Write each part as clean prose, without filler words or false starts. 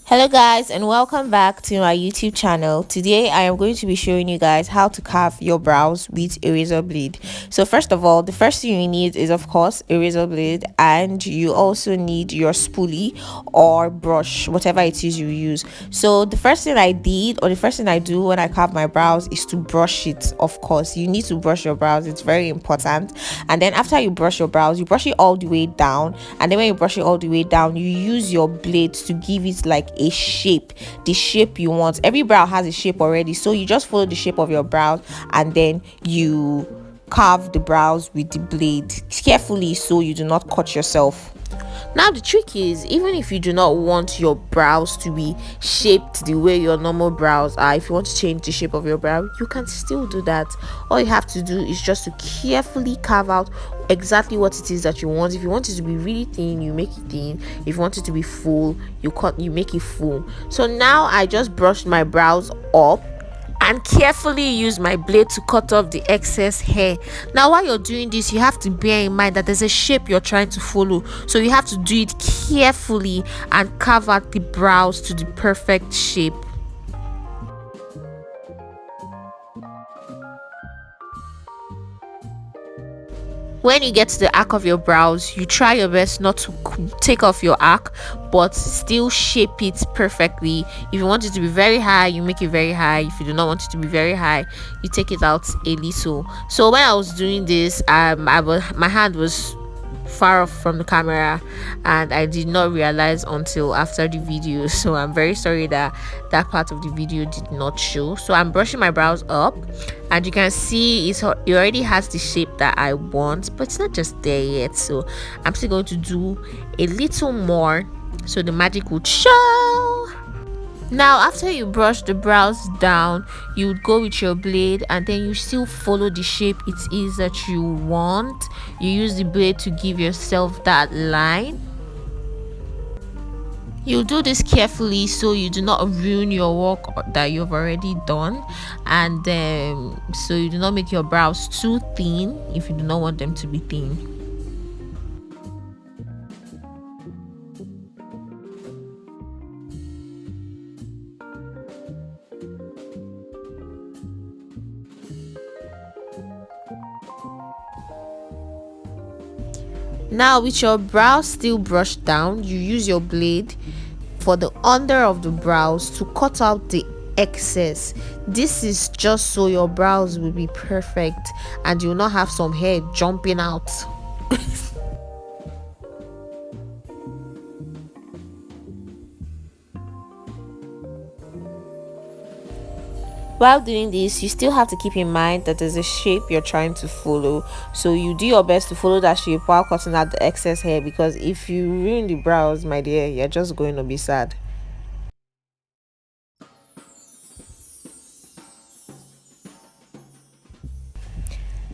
Hello guys, and welcome back to my YouTube channel. Today I am going to be showing you guys how to carve your brows with a razor blade. So first of all, the first thing you need is of course a razor blade, and you also need your spoolie or brush, whatever it is you use. So the first thing I did, or the first thing I do when I carve my brows, is to brush it. Of course, you need to brush your brows, it's very important. And then after you brush your brows, you brush it all the way down, and then when you brush it all the way down, you use your blade to give it like a shape, the shape you want. Every brow has a shape already, so you just follow the shape of your brows and then you carve the brows with the blade carefully so you do not cut yourself. Now the trick is, even if you do not want your brows to be shaped the way your normal brows are, if you want to change the shape of your brow, you can still do that. All you have to do is just to carefully carve out exactly what it is that you want. If you want it to be really thin, you make it thin. If you want it to be full, you make it full. So now I just brushed my brows up and carefully use my blade to cut off the excess hair. Now while you're doing this, you have to bear in mind that there's a shape you're trying to follow, so you have to do it carefully and carve out the brows to the perfect shape. When you get to the arc of your brows, you try your best not to take off your arc, but still shape it perfectly. If you want it to be very high, you make it very high. If you do not want it to be very high, you take it out a little. So when I was doing this, my hand was far off from the camera and I did not realize until after the video, so I'm very sorry that that part of the video did not show. So I'm brushing my brows up, and you can see it already has the shape that I want, but it's not just there yet, so I'm still going to do a little more so the magic would show. Now after you brush the brows down, you would go with your blade and then you still follow the shape it is that you want. You use the blade to give yourself that line. You do this carefully so you do not ruin your work that you've already done, and so you do not make your brows too thin if you do not want them to be thin. Now with your brows still brushed down, you use your blade for the under of the brows to cut out the excess. This is just so your brows will be perfect and you will not have some hair jumping out. While doing this, you still have to keep in mind that there's a shape you're trying to follow, so you do your best to follow that shape while cutting out the excess hair, because if you ruin the brows, my dear, you're just going to be sad.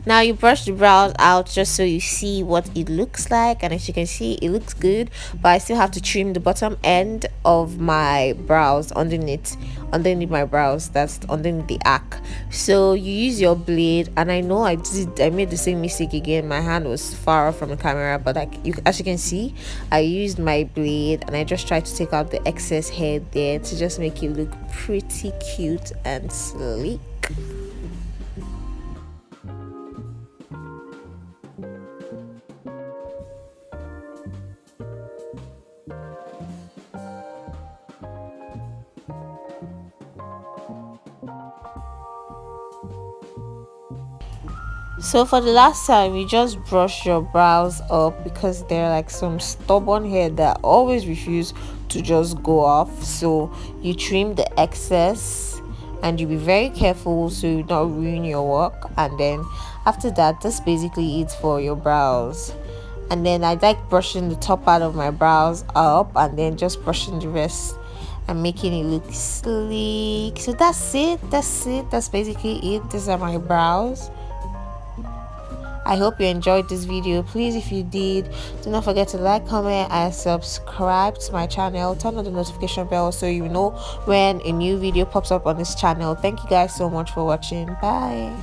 Now you brush the brows out just so you see what it looks like, and as you can see, it looks good, but I still have to trim the bottom end of my brows underneath my brows, that's underneath the arc. So you use your blade, and I know I made the same mistake again. My hand was far off from the camera, but as you can see, I used my blade and I just tried to take out the excess hair there to just make it look pretty cute and sleek. So for the last time, you just brush your brows up, because they're like some stubborn hair that always refuse to just go off. So you trim the excess and you be very careful so you don't ruin your work. And then after that, that's basically it for your brows. And then I like brushing the top part of my brows up and then just brushing the rest and making it look sleek. So that's basically it. These are my brows. I hope you enjoyed this video. Please, if you did, do not forget to like, comment and subscribe to my channel. Turn on the notification bell so you know when a new video pops up on this channel. Thank you guys so much for watching. Bye.